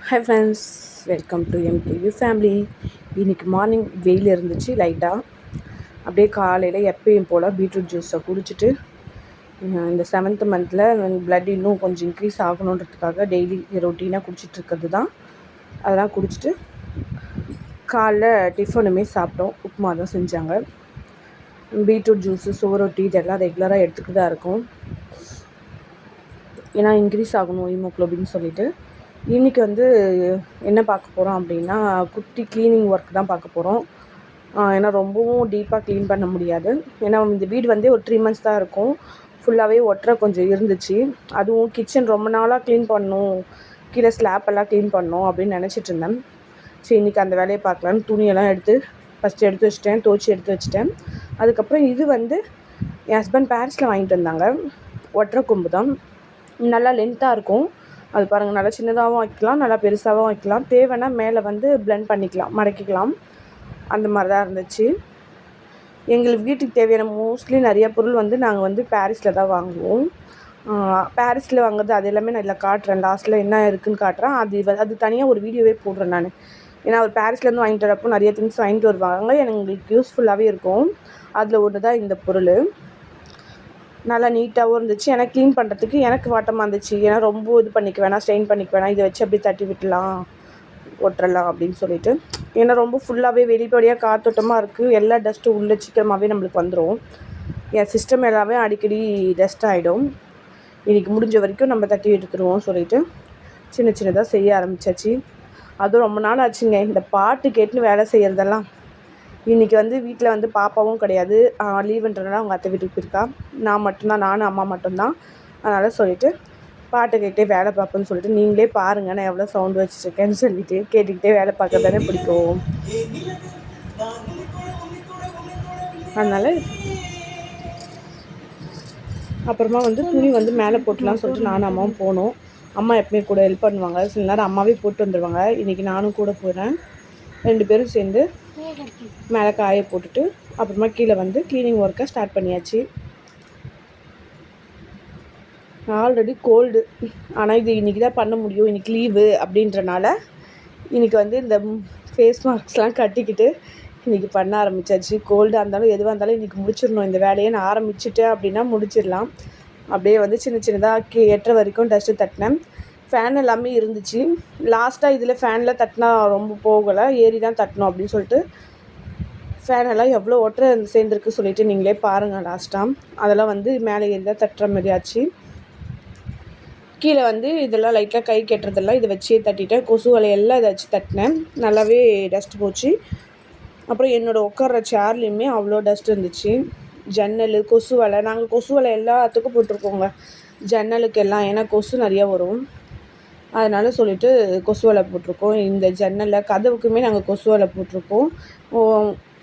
Hi friends, welcome to MKV family. இன்றைக்கி morning வெயில் இருந்துச்சு லைட்டாக. அப்படியே காலையில் எப்பயும் போல் பீட்ரூட் ஜூஸை குடிச்சிட்டு இந்த 7th மந்தில் ப்ளட் இன்னும் கொஞ்சம் இன்க்ரீஸ் ஆகணுன்றதுக்காக டெய்லி ரொட்டீனாக குடிச்சிட்ருக்கிறது தான். அதெல்லாம் குடிச்சிட்டு காலைல டிஃபனுமே சாப்பிட்டோம். உப்புமா தான் செஞ்சாங்க. பீட்ரூட் ஜூஸு, சுவரொட்டி இதெல்லாம் ரெகுலராக எடுத்துக்கிட்டு தான் இருக்கும். ஏன்னா இன்க்ரீஸ் ஆகணும் ஹீமோக்ளோபின்னு சொல்லிட்டு. இன்றைக்கி என்ன பார்க்க போகிறோம் அப்படின்னா, குட்டி க்ளீனிங் ஒர்க் தான் பார்க்க போகிறோம். ஏன்னா ரொம்பவும் டீப்பாக க்ளீன் பண்ண முடியாது. ஏன்னா இந்த வீடு ஒரு 3 months தான் இருக்கும். ஃபுல்லாகவே ஒட்டுற கொஞ்சம் இருந்துச்சு. அதுவும் கிச்சன் ரொம்ப நாளாக க்ளீன் பண்ணணும், கீழே ஸ்லாப்பெல்லாம் க்ளீன் பண்ணணும் அப்படின்னு நினச்சிட்டு இருந்தேன். சரி, இன்றைக்கி அந்த வேலையை பார்க்கலான்னு துணியெல்லாம் ஃபஸ்ட்டு எடுத்து வச்சுட்டேன், துவச்சி எடுத்து வச்சுட்டேன். அதுக்கப்புறம் இது என் ஹஸ்பண்ட் பாரிஸில் வாங்கிட்டு வந்தாங்க. ஒட்டுற கொம்பு தான், நல்லா லென்த்தாக இருக்கும். அது பாருங்கள், நல்லா சின்னதாகவும் வைக்கலாம், நல்லா பெருசாகவும் வைக்கலாம். தேவைன்னா மேலே பிளெண்ட் பண்ணிக்கலாம், மடக்கிக்கலாம். அந்த மாதிரி தான் இருந்துச்சு. எங்களுக்கு வீட்டுக்கு தேவையான மோஸ்ட்லி நிறைய பொருள் நாங்கள் பாரிஸில் தான் வாங்குவோம். பாரிஸில் வாங்குறது அது எல்லாமே நான் இதில் காட்டுறேன். லாஸ்ட்டில் என்ன இருக்குதுன்னு காட்டுறேன். அது தனியாக ஒரு வீடியோவே போடுறேன் நான். ஏன்னா அவர் பாரிஸ்லேருந்து வாங்கிட்டு வரப்போ நிறைய திங்ஸ் வாங்கிட்டு வருவாங்க. எங்களுக்கு யூஸ்ஃபுல்லாகவே இருக்கும். அதில் ஒன்று தான் இந்த பொருள். நல்லா நீட்டாகவும் இருந்துச்சு. எனக்கு க்ளீன் பண்ணுறதுக்கு எனக்கு வாட்டமாக இருந்துச்சு. ஏன்னா ரொம்ப இது பண்ணிக்க வேணாம், ஸ்ட்ரெயின் பண்ணிக்க வேணாம், இதை வச்சு அப்படியே தட்டி விட்டுலாம், ஒட்டுறலாம் அப்படின்னு சொல்லிட்டு. ஏன்னா ரொம்ப ஃபுல்லாகவே வெளிப்படையாக காத்தோட்டமாக இருக்குது. எல்லா டஸ்ட்டும் உள்ளே சீக்கிரமாகவே நம்மளுக்கு வந்துடும். என் சிஸ்டம் எல்லாமே அடிக்கடி டஸ்ட் ஆகிடும். இன்றைக்கி முடிஞ்ச வரைக்கும் நம்ம தட்டி எடுத்துருவோம் சொல்லிவிட்டு சின்ன சின்னதாக செய்ய ஆரம்பித்தாச்சு. அதுவும் ரொம்ப நாள் ஆச்சுங்க இந்த பாட்டு கேட்டுன்னு வேலை செய்கிறதெல்லாம். இன்றைக்கி வீட்டில் பாப்பாவும் கிடையாது, லீவுன்றனால அவங்க அத்தை வீட்டுக்கு போயிருக்கா. நான் மட்டும்தான், நானும் அம்மா மட்டும்தான். அதனால் சொல்லிவிட்டு பாட்டு கேட்டே வேலை பார்ப்பேன்னு சொல்லிட்டு, நீங்களே பாருங்கள் நான் எவ்வளோ சவுண்டு வச்சுருக்கேன்னு சொல்லிவிட்டு கேட்டுக்கிட்டே வேலை பார்க்க தானே பிடிக்கும். அதனால் அப்புறமா துணி மேலே போட்டுலாம் சொல்லிட்டு நானும் அம்மாவும் போனோம். அம்மா எப்பவுமே கூட ஹெல்ப் பண்ணுவாங்க. சில நேரம் அம்மாவே போட்டு வந்துடுவாங்க. இன்றைக்கி நானும் கூட போகிறேன். 2 பேரும் சேர்ந்து மேலே காய போட்டுட்டு அப்புறமா கீழே க்ளீனிங் ஒர்க்கை ஸ்டார்ட் பண்ணியாச்சு. ஆல்ரெடி கோல்டு, ஆனால் இது இன்றைக்கி தான் பண்ண முடியும், இன்றைக்கி லீவு அப்படின்றனால இன்றைக்கி இந்த ஃபேஸ் மாஸ்க்ஸ்லாம் கட்டிக்கிட்டு இன்றைக்கி பண்ண ஆரம்பித்தாச்சு. கோல்டாக இருந்தாலும் எதுவாக இருந்தாலும் இன்றைக்கி முடிச்சிடணும். இந்த வேலையை நான் ஆரம்பிச்சுட்டேன் அப்படின்னா முடிச்சிடலாம். அப்படியே சின்ன சின்னதாக எட்டுற வரைக்கும் டஸ்ட்டு தட்டினேன். ஃபேன் எல்லாமே இருந்துச்சு. லாஸ்ட்டாக இதில் ஃபேனில் தட்டினா ரொம்ப போகலை, ஏறி தான் தட்டணும் அப்படின்னு சொல்லிட்டு ஃபேனெல்லாம் எவ்வளோ ஒட்டுற சேர்ந்துருக்கு சொல்லிவிட்டு நீங்களே பாருங்கள். லாஸ்ட்டாக அதெல்லாம் மேலே ஏறி தான் தட்டுற மாதிரி ஆச்சு. கீழே இதெல்லாம் லைட்டாக கை கெட்டுறதெல்லாம் இதை வச்சே தட்டிட்டேன். கொசு வலையெல்லாம் இதை வச்சு தட்டினேன். நல்லாவே டஸ்ட் போச்சு. அப்புறம் என்னோடய உட்கார்ற சேர்லேயுமே அவ்வளோ டஸ்ட் இருந்துச்சு. ஜன்னல், கொசு வலை, நாங்கள் கொசு வலை எல்லாத்துக்கும் போட்டிருக்கோங்க, ஜன்னலுக்கெல்லாம். ஏன்னா கொசு நிறையா வரும், அதனால் சொல்லிவிட்டு கொசு வலை போட்டிருக்கோம். இந்த ஜன்னலில் கதவுக்குமே நாங்கள் கொசு வலை போட்டிருக்கோம்.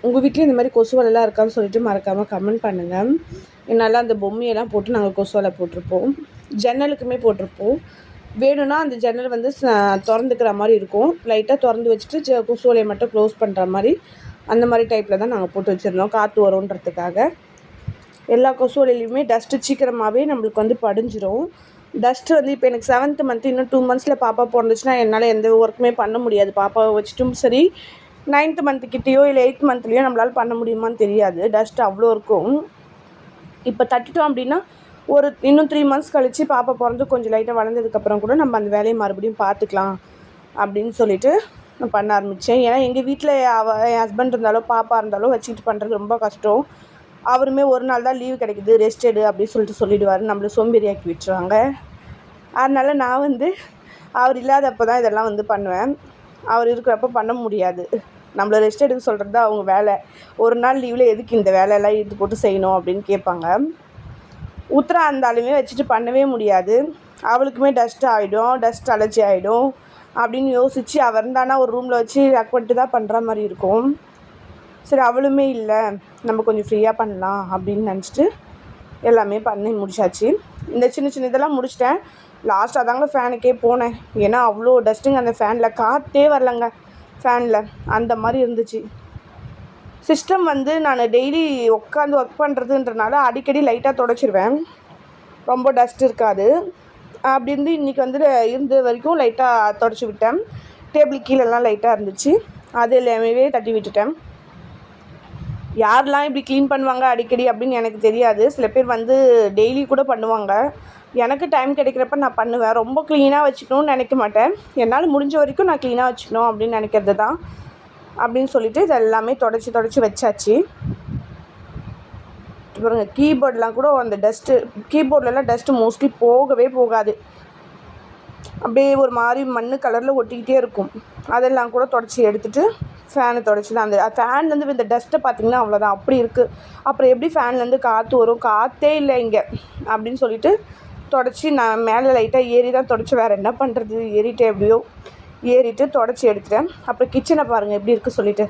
உங்கள் வீட்லேயும் இந்த மாதிரி கொசு வலைலாம் இருக்கான்னு சொல்லிட்டு மறக்காமல் கமெண்ட் பண்ணுங்கள். நல்லா அந்த பொம்மையெல்லாம் போட்டு நாங்கள் கொசு வலை போட்டிருப்போம். ஜன்னலுக்குமே போட்டிருப்போம். வேணும்னா அந்த ஜன்னல் திறந்துக்கிற மாதிரி இருக்கும். லைட்டாக திறந்து வச்சுட்டு கொசு வலையை மட்டும் க்ளோஸ் பண்ணுற மாதிரி, அந்த மாதிரி டைப்பில் தான் நாங்கள் போட்டு வச்சுருந்தோம், காற்று வரும்ன்றதுக்காக. எல்லா கொசு வலையிலையுமே டஸ்ட்டு சீக்கிரமாகவே நம்மளுக்கு படிஞ்சிடும். டஸ்ட்டு இப்போ எனக்கு 7th மந்த், இன்னும் 2 monthsல பாப்பா பிறந்துச்சுன்னா என்னால் எந்த ஒர்க்குமே பண்ண முடியாது. பாப்பாவை வச்சுட்டும் சரி, 9th month கிட்டேயோ இல்லை 8th monthலையோ நம்மளால் பண்ண முடியுமான்னு தெரியாது. டஸ்ட் அவ்வளோ இருக்கும். இப்போ தட்டிட்டோம் அப்படின்னா இன்னும் 3 months கழித்து பாப்பா பிறந்து கொஞ்சம் லைட்டாக வளர்ந்ததுக்கப்புறம் கூட நம்ம அந்த வேலையை மறுபடியும் பார்த்துக்கலாம் அப்படின்னு சொல்லிட்டு நான் பண்ண ஆரம்பித்தேன். ஏன்னா எங்கள் வீட்டில் என் ஹஸ்பண்ட் இருந்தாலோ பாப்பா இருந்தாலோ வச்சுக்கிட்டு பண்ணுறது ரொம்ப கஷ்டம். அவருமே ஒரு நாள் தான் லீவு கிடைக்குது, ரெஸ்ட் எடு அப்படின்னு சொல்லிடுவார். நம்மளை சோம்பேறியாக்கி விட்டுருவாங்க. அதனால் நான் அவர் இல்லாதப்போ தான் இதெல்லாம் பண்ணுவேன். அவர் இருக்கிறப்ப பண்ண முடியாது. நம்மளை ரெஸ்ட் எடுக்க சொல்கிறது தான் அவங்க வேலை. ஒரு நாள் லீவில் எதுக்கு இந்த வேலையெல்லாம் இழுத்து போட்டு செய்யணும் அப்படின்னு கேட்பாங்க. உத்தரா இருந்தாலுமே வச்சுட்டு பண்ணவே முடியாது. அவளுக்குமே டஸ்ட் ஆகிடும், டஸ்ட் அலர்ஜி ஆகிடும் அப்படின்னு யோசித்து அவர் இருந்தானா ஒரு ரூமில் வச்சு ரக் பண்ணிட்டு தான் பண்ணுற மாதிரி இருக்கும். சரி, அவளுமே இல்லை, நம்ம கொஞ்சம் ஃப்ரீயாக பண்ணலாம் அப்படின்னு நினச்சிட்டு எல்லாமே பண்ணி முடிச்சாச்சு. இந்த சின்ன சின்ன இதெல்லாம் முடிச்சிட்டேன். லாஸ்ட்டாக தாங்க ஃபேனுக்கே போனேன். ஏன்னா அவ்வளோ டஸ்ட்டுங்க அந்த ஃபேனில், காற்றே வரலங்க ஃபேனில், அந்த மாதிரி இருந்துச்சு. சிஸ்டம் நான் டெய்லி உட்காந்து ஒர்க் பண்ணுறதுன்றனால அடிக்கடி லைட்டாக துடைச்சிருவேன். ரொம்ப டஸ்ட் இருக்காது. அப்படி இருந்து இன்றைக்கி வந்து இருந்த வரைக்கும் லைட்டாக தொடச்சி விட்டேன். டேபிள் கீழெல்லாம் லைட்டாக இருந்துச்சு, அது எல்லாமே தட்டி விட்டுட்டேன். யாரெலாம் இப்படி க்ளீன் பண்ணுவாங்க அடிக்கடி அப்படின்னு எனக்கு தெரியாது. சில பேர் வந்து டெய்லி கூட பண்ணுவாங்க. எனக்கு டைம் கிடைக்கிறப்ப நான் பண்ணுவேன். ரொம்ப க்ளீனாக வச்சுக்கணும்னு நினைக்க மாட்டேன். என்னால் முடிஞ்ச வரைக்கும் நான் க்ளீனாக வச்சுக்கணும் அப்படின்னு நினைக்கிறது தான். அப்படின்னு சொல்லிவிட்டு இது எல்லாமே தொடச்சி வச்சாச்சு. பாருங்கள், கீபோர்டெலாம் கூட அந்த டஸ்ட்டு, கீபோர்ட்லலாம் டஸ்ட்டு மோஸ்ட்லி போகவே போகாது. அப்படியே ஒரு மாதிரி மண் கலரில் ஒட்டிக்கிட்டே இருக்கும். அதெல்லாம் கூட தொடச்சி எடுத்துகிட்டு ஃபேனை தொடச்சி தான் அந்த ஃபேன்லேருந்து இந்த டஸ்ட்டை பார்த்திங்கன்னா அவ்வளோதான், அப்படி இருக்குது. அப்புறம் எப்படி ஃபேன்லேருந்து காற்று வரும், காற்றே இல்லை இங்கே அப்படின்னு சொல்லிவிட்டு தொடச்சி நான் மேலே லைட்டாக ஏறி தான் தொடச்சி, வேறு என்ன பண்ணுறது, ஏறிட்டு எப்படியோ ஏறிட்டு தொடச்சி எடுத்துட்டேன். அப்புறம் கிச்சனை பாருங்கள் எப்படி இருக்குது சொல்லிவிட்டு.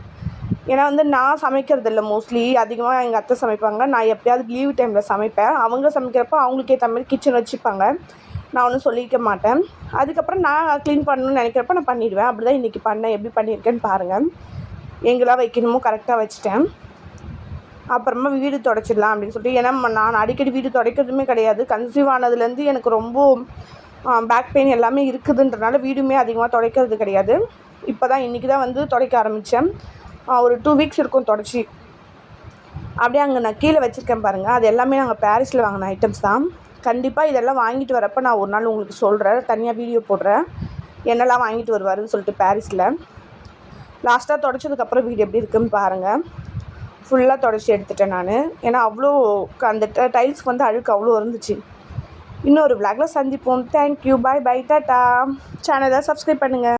ஏன்னா வந்து நான் சமைக்கிறது இல்லை, மோஸ்ட்லி அதிகமாக எங்கள் அத்தை சமைப்பாங்க. நான் எப்போயாவது லீவ் டைமில் சமைப்பேன். அவங்க சமைக்கிறப்போ அவங்களுக்கு ஏற்ற மாதிரி கிச்சன் வச்சுப்பாங்க. நான் ஒன்றும் சொல்லிக்க மாட்டேன். அதுக்கப்புறம் நான் க்ளீன் பண்ணணும்னு நினைக்கிறப்ப நான் பண்ணிவிடுவேன். அப்படி தான் இன்றைக்கி பண்ணேன். எப்படி பண்ணியிருக்கேன்னு பாருங்கள். எங்கெல்லாம் வைக்கணுமோ கரெக்டாக வச்சுட்டேன். அப்புறமா வீடு துடைச்சிடலாம் அப்படின்னு சொல்லிட்டு, ஏன்னா நான் அடிக்கடி வீடு துடைக்கிறதுமே கிடையாது. கன்சீவ் ஆனதுலேருந்து எனக்கு ரொம்ப பேக் பெயின் எல்லாமே இருக்குதுன்றனால வீடுமே அதிகமாக துடைக்கிறது கிடையாது. இப்போ தான் இன்றைக்கி தான் வந்து துடைக்க ஆரம்பித்தேன். ஒரு 2 வீக்ஸ் இருக்கும் தொடச்சி. அப்படியே அங்கே நான் கீழே வச்சுருக்கேன் பாருங்கள், அது எல்லாமே நாங்கள் பாரிஸில் வாங்கின ஐட்டம்ஸ் தான். கண்டிப்பாக இதெல்லாம் வாங்கிட்டு வரப்போ நான் ஒரு நாள் உங்களுக்கு சொல்கிறேன், தனியாக வீடியோ போடுறேன் என்னெல்லாம் வாங்கிட்டு வருவாருன்னு சொல்லிட்டு பாரிஸில். லாஸ்ட்டாக தொடச்சதுக்கப்புறம் வீடு எப்படி இருக்குன்னு பாருங்கள். ஃபுல்லாக தொடச்சி எடுத்துட்டேன் நான். ஏன்னா அவ்வளோ அந்த டைல்ஸ்க்கு வந்து அழுக்கு அவ்வளோ இருந்துச்சு. இன்னொரு விளாகில் சந்திப்போம். தேங்க்யூ, பாய் பாய், டாட்டா. சேனலை சப்ஸ்கிரைப் பண்ணுங்கள்.